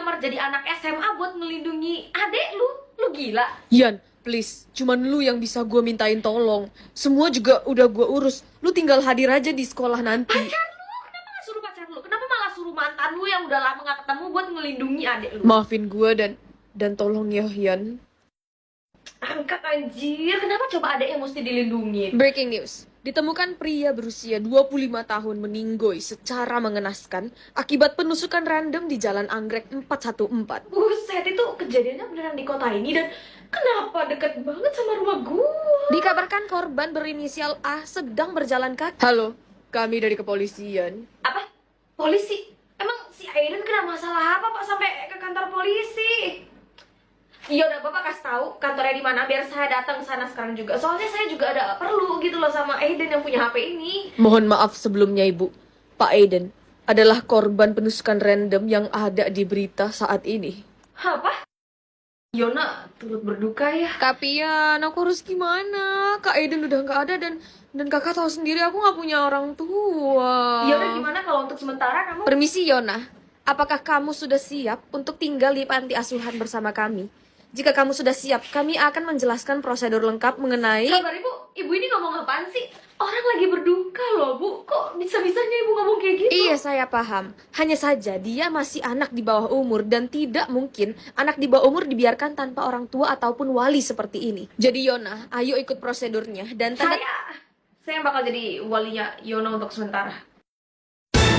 ngelamar jadi anak SMA buat melindungi adek lu. Lu gila. Yan, please, cuman lu yang bisa gue mintain tolong. Semua juga udah gue urus. Lu tinggal hadir aja di sekolah nanti. Pacar lu? Kenapa gak suruh pacar lu? Kenapa malah suruh mantan lu yang udah lama gak ketemu buat ngelindungi adek lu? Maafin gue dan tolong ya, Yan. Angkat anjir, kenapa coba adek yang mesti dilindungi? Breaking news. Ditemukan pria berusia 25 tahun meninggoy secara mengenaskan akibat penusukan random di Jalan Anggrek 414. Buset, itu kejadiannya beneran di kota ini dan kenapa deket banget sama rumah gua? Dikabarkan korban berinisial A sedang berjalan kaki. Halo, kami dari kepolisian. Apa? Polisi? Emang si Aiden kena masalah apa Pak sampai ke kantor polisi? Iya udah Bapak kasih tahu kantornya di mana biar saya datang ke sana sekarang juga. Soalnya saya juga ada perlu gitu loh sama Aiden yang punya HP ini. Mohon maaf sebelumnya, Ibu. Pak Aiden adalah korban penusukan random yang ada di berita saat ini. Apa? Yona turut berduka ya. Tapi ya, aku harus gimana? Kak Aiden udah nggak ada dan kakak tahu sendiri aku nggak punya orang tua. Ya udah gimana kalau untuk sementara kamu? Permisi Yona, apakah kamu sudah siap untuk tinggal di panti asuhan bersama kami? Jika kamu sudah siap, kami akan menjelaskan prosedur lengkap mengenai... Sabar ibu ini ngomong apaan sih? Orang lagi berduka loh bu, kok bisa-bisanya ibu ngomong kayak gitu? Iya saya paham, hanya saja dia masih anak di bawah umur dan tidak mungkin anak di bawah umur dibiarkan tanpa orang tua ataupun wali seperti ini. Jadi Yona, ayo ikut prosedurnya dan tanda... Saya bakal jadi walinya Yona untuk sementara.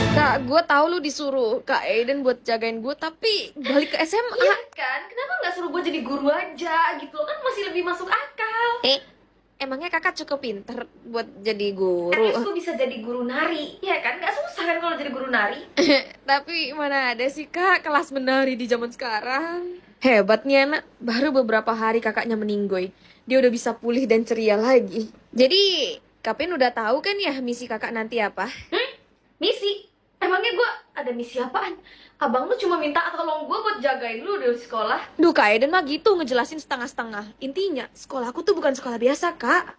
Kak, gue tahu lu disuruh Kak Aiden buat jagain gue, tapi balik ke SMA. Iya kan? Kenapa nggak suruh gue jadi guru aja gitu? Kan masih lebih masuk akal. Emangnya kakak cukup pinter buat jadi guru? Terus gue bisa jadi guru nari, ya kan? Nggak susah kan kalau jadi guru nari? Tapi mana ada sih kak kelas menari di zaman sekarang. Hebatnya anak, baru beberapa hari kakaknya meninggoy. Dia udah bisa pulih dan ceria lagi. Jadi, Kapin udah tahu kan ya misi kakak nanti apa? Misi? Emangnya gue ada misi apaan? Abang lu cuma minta tolong gue buat jagain lu di sekolah. Duh Kak Aiden mah gitu ngejelasin setengah-setengah. Intinya, sekolahku tuh bukan sekolah biasa kak.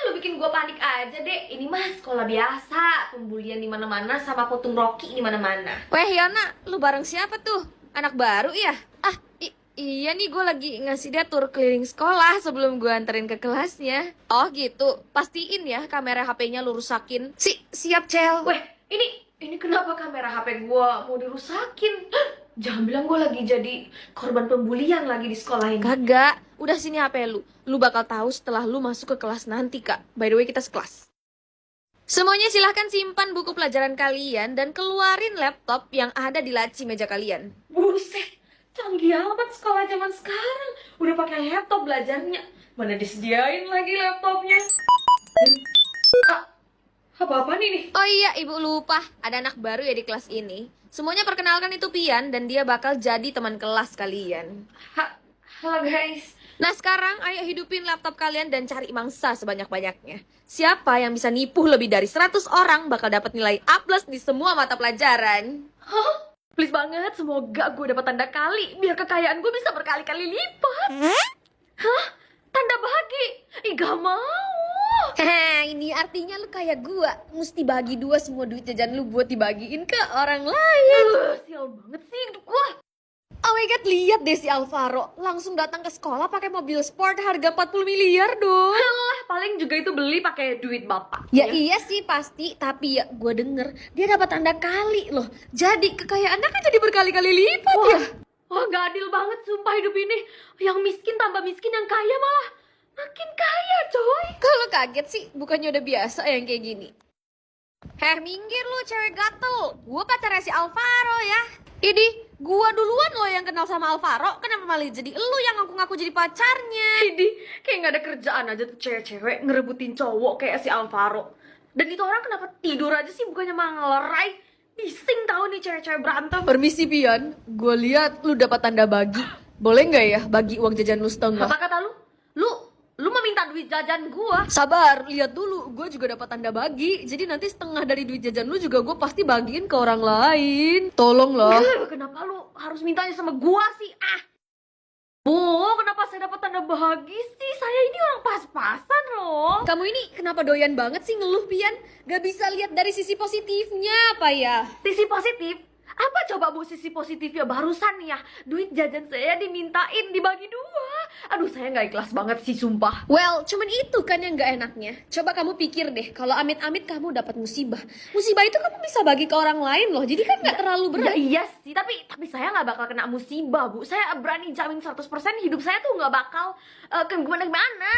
Lu bikin gue panik aja deh. Ini mah sekolah biasa, pembulian di mana-mana sama potong roki di mana-mana. Weh Yana, lu bareng siapa tuh? Anak baru ya? Iya nih gue lagi ngasih dia tur keliling sekolah sebelum gue anterin ke kelasnya. Oh gitu, pastiin ya kamera HP-nya lu rusakin. Siap Cel. Weh, ini kenapa kamera HP gue mau dirusakin? Jangan bilang gue lagi jadi korban pembulian lagi di sekolah ini. Kagak, udah sini HP lu. Lu bakal tahu setelah lu masuk ke kelas nanti kak. By the way kita sekelas. Semuanya silahkan simpan buku pelajaran kalian dan keluarin laptop yang ada di laci meja kalian. Buset, canggih amat sekolah zaman sekarang. Udah pakai laptop belajarnya. Mana disediain lagi laptopnya. Apa-apaan ini? Oh iya, ibu lupa. Ada anak baru ya di kelas ini. Semuanya perkenalkan itu Pian dan dia bakal jadi teman kelas kalian. Halo guys. Nah sekarang ayo hidupin laptop kalian dan cari mangsa sebanyak-banyaknya. Siapa yang bisa nipu lebih dari 100 orang bakal dapat nilai A+ di semua mata pelajaran. Hah? Please banget, semoga gue dapat tanda kali biar kekayaan gue bisa berkali-kali lipat. Hah? Tanda bagi? Ih gak mau. Hehe, ini artinya lu kayak gua, mesti bagi 2 semua duit jajan lu buat dibagiin ke orang lain. Sial banget sih hidup gua. Oh my god, lihat deh si Alvaro langsung datang ke sekolah pakai mobil sport harga 40 miliar dong. Alah, paling juga itu beli pakai duit bapak. Ya iya sih pasti, tapi ya gua denger dia dapat tanda kali loh. Jadi kekayaannya kan jadi berkali-kali lipat ya. Wah, gak adil banget sumpah hidup ini. Yang miskin tambah miskin, yang kaya malah makin kaya coy. Kalau kaget sih, bukannya udah biasa yang kayak gini. Minggir lu cewek gatel. Gua pacarnya si Alvaro ya. Idi, gua duluan lo yang kenal sama Alvaro. Kenapa malah jadi lu yang ngaku-ngaku jadi pacarnya? Idi, kayak gak ada kerjaan aja tuh cewek-cewek ngerebutin cowok kayak si Alvaro. Dan itu orang kenapa tidur aja sih bukannya malah ngelerai. Bising tahu nih cewek-cewek berantem. Permisi Pian, gue lihat lu dapat tanda bagi. Boleh nggak ya bagi uang jajan lu setengah? Apa kata lu? Lu mau minta duit jajan gua? Sabar, lihat dulu. Gue juga dapat tanda bagi. Jadi nanti setengah dari duit jajan lu juga gue pasti bagiin ke orang lain. Tolong loh. Kenapa lu harus mintanya sama gua sih? Bu, kenapa saya dapat tanda bagi sih? Saya ini orang pas-pasan loh. Kamu ini kenapa doyan banget sih ngeluh Pian? Gak bisa lihat dari sisi positifnya apa ya? Sisi positif? Apa coba Bu sisi positifnya barusan nih ya? Duit jajan saya dimintain dibagi 2. Aduh, saya nggak ikhlas banget sih, sumpah. Well, cuman itu kan yang gak enaknya. Coba kamu pikir deh, kalau amit-amit kamu dapat musibah. Musibah itu kamu bisa bagi ke orang lain loh, jadi kan gak terlalu Ya berat. iya sih, tapi saya nggak bakal kena musibah, Bu. Saya berani jamin 100% hidup saya tuh nggak bakal gimana-gimana.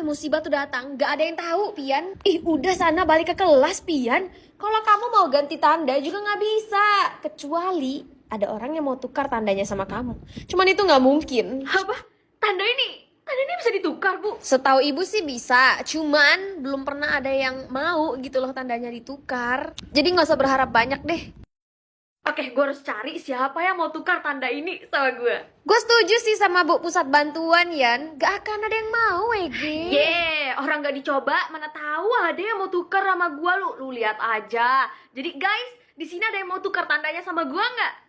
Musibah tuh datang, gak ada yang tahu, Pian. Ih, udah sana balik ke kelas, Pian. Kalau kamu mau ganti tanda juga gak bisa. Kecuali ada orang yang mau tukar tandanya sama kamu. Cuman itu gak mungkin. Apa? Tanda ini bisa ditukar, Bu? Setahu ibu sih bisa, cuman belum pernah ada yang mau gitu loh tandanya ditukar. Jadi gak usah berharap banyak deh. Oke, gue harus cari siapa yang mau tukar tanda ini sama gue. Gue setuju sih sama Bu Pusat Bantuan, Yan. Gak akan ada yang mau, Ege. Orang gak dicoba, mana tahu ada yang mau tukar sama gue. Lu lihat aja. Jadi guys, di sini ada yang mau tukar tandanya sama gue nggak?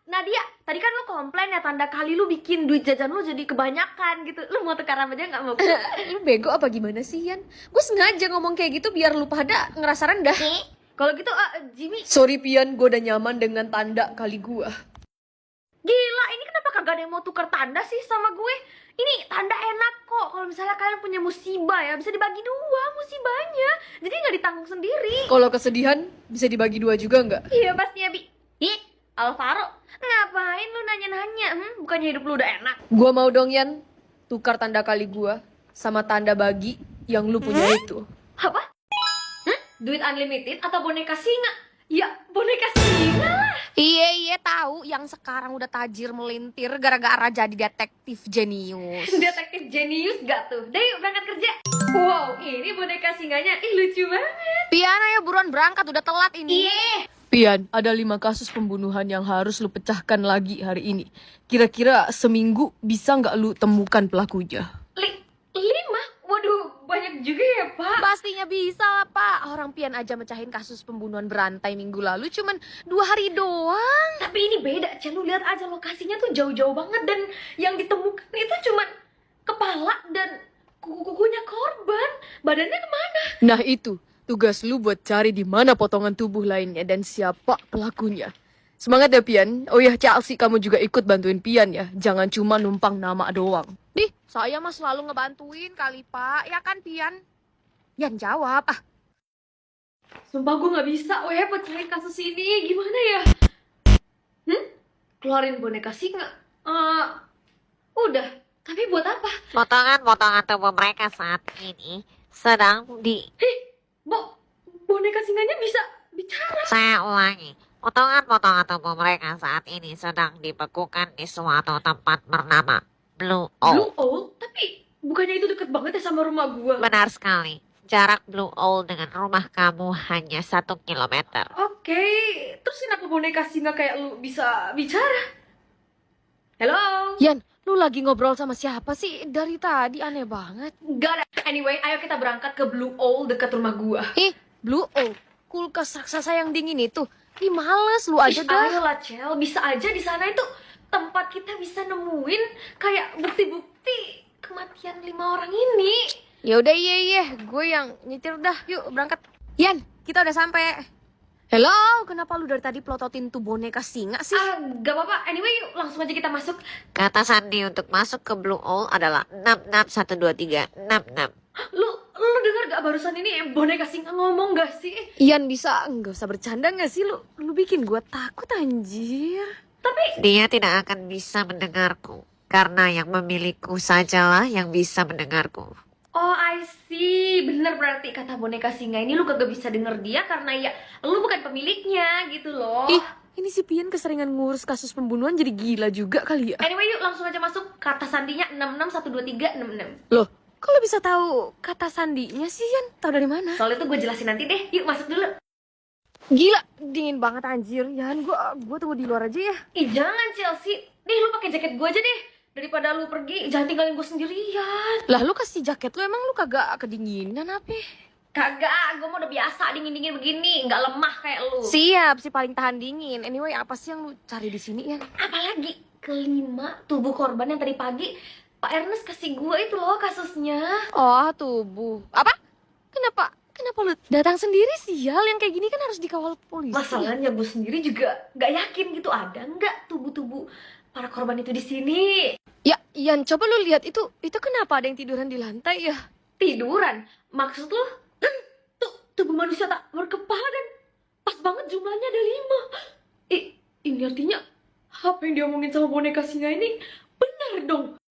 Nadia, tadi kan lu komplain ya tanda kali lu bikin duit jajan lu jadi kebanyakan gitu. Lu mau tukar sama dia nggak mau? Lu bego apa gimana sih, Yan? Gue sengaja ngomong kayak gitu biar lu pada ngerasa rendah. Kalau gitu, Jimmy. Sorry, Pian, gue udah nyaman dengan tanda kali gue. Gila, ini kenapa kagak ada yang mau tukar tanda sih sama gue? Ini tanda enak kok. Kalau misalnya kalian punya musibah ya, bisa dibagi 2 musibahnya. Jadi nggak ditanggung sendiri. Kalau kesedihan, bisa dibagi 2 juga nggak? Iya pastinya, Bi. Alvaro, ngapain lu nanya-nanya? Bukannya hidup lu udah enak? Gue mau dong, Yan. Tukar tanda kali gue sama tanda bagi yang lu punya itu. Apa? Duit unlimited atau boneka singa? Ya, boneka singa lah. Iya, tahu yang sekarang udah tajir melintir gara-gara jadi detektif jenius. Detektif jenius gak tuh? Deh, yuk berangkat kerja. Wow, ini boneka singanya. Ih, lucu banget. Pian, ayo buruan berangkat, udah telat ini. Pian, ada 5 kasus pembunuhan yang harus lu pecahkan lagi hari ini. Kira-kira seminggu bisa nggak lu temukan pelakunya? 5? Waduh, banyak juga ya, Pak. Pastinya bisa lah, Pak. Orang Pian aja mecahin kasus pembunuhan berantai minggu lalu cuman 2 hari doang. Tapi ini beda, Cel. Lu lihat aja lokasinya tuh jauh-jauh banget. Dan yang ditemukan itu cuman kepala dan kuku-kukunya korban. Badannya kemana? Nah itu, tugas lu buat cari di mana potongan tubuh lainnya dan siapa pelakunya. Semangat ya, Pian. Oh ya, Chelsea, kamu juga ikut bantuin Pian ya. Jangan cuma numpang nama doang. Nih, saya mah selalu ngebantuin kali, Pak. Ya kan, Pian? Yan jawab. Sumpah gue gak bisa, buat cari kasus ini. Gimana ya? Keluarin boneka singa? Udah. Tapi buat apa? Potongan-potongan tubuh mereka saat ini sedang Boneka singanya bisa bicara. Saya ulangi. Potongan-potongan tubuh mereka saat ini sedang dibekukan di suatu tempat bernama Blue Blue Owl. Owl? Tapi bukannya itu deket banget ya sama rumah gue? Benar sekali. Jarak Blue Owl dengan rumah kamu hanya 1 kilometer. Oke, terus kenapa boneka singa kayak lu bisa bicara? Halo? Yan, lu lagi ngobrol sama siapa sih? Dari tadi aneh banget. Gak ada. Anyway, ayo kita berangkat ke Blue Owl dekat rumah gue. Blue Owl, kulkas raksasa yang dingin itu. Di males lu aja dah. Ayolah, Cel. Bisa aja di sana itu tempat kita bisa nemuin kayak bukti-bukti kematian 5 orang ini. Ya udah, iya, gue yang nyetir dah. Yuk berangkat. Yan, kita udah sampai. Hello, kenapa lu dari tadi pelototin tuh boneka singa sih? Gak apa-apa. Anyway, yuk langsung aja kita masuk. Kata sandi untuk masuk ke Blue Owl adalah 66123666. Lu dengar gak barusan ini boneka singa ngomong gak sih? Ian, nggak usah bercanda gak sih lu? Lu bikin gue takut anjir. Tapi Dia tidak akan bisa mendengarku karena yang memiliku sajalah yang bisa mendengarku. oh, I see. Bener berarti kata boneka singa ini lu kagak bisa denger dia karena ya lu bukan pemiliknya gitu loh. Ini si Pian keseringan ngurus kasus pembunuhan jadi gila juga kali ya. Anyway, yuk langsung aja masuk. Kata sandinya 66123666. Loh, kok lu bisa tahu kata sandinya sih, Yan? Tahu dari mana? Soal itu gue jelasin nanti deh. Yuk masuk dulu. Gila, dingin banget anjir. Yan, gua tunggu di luar aja ya. Ih, jangan Chelsea. Nih lu pakai jaket gue aja deh. Daripada lu pergi, jangan tinggalin gue sendirian. Lah, lu kasih jaket lu emang lu kagak kedinginan apa? Kagak, gue mau udah biasa dingin-dingin begini, nggak lemah kayak lu. Siap, si paling tahan dingin. Anyway, apa sih yang lu cari di sini, Yan? Apalagi kelima tubuh korban yang tadi pagi Pak Ernest kasih gue itu loh kasusnya. Oh, tubuh. Apa? Kenapa Kenapa lu datang sendiri sial? Yang kayak gini kan harus dikawal polisi. Masalahnya gue sendiri juga nggak yakin gitu ada nggak tubuh-tubuh para korban itu di sini. Ya, Ian, coba lu lihat itu kenapa ada yang tiduran di lantai ya? Tiduran? Maksud lo? Kan tuh tubuh manusia tak berkepala dan pas banget jumlahnya ada 5. Ini artinya apa yang diomongin sama boneka singa ini benar dong.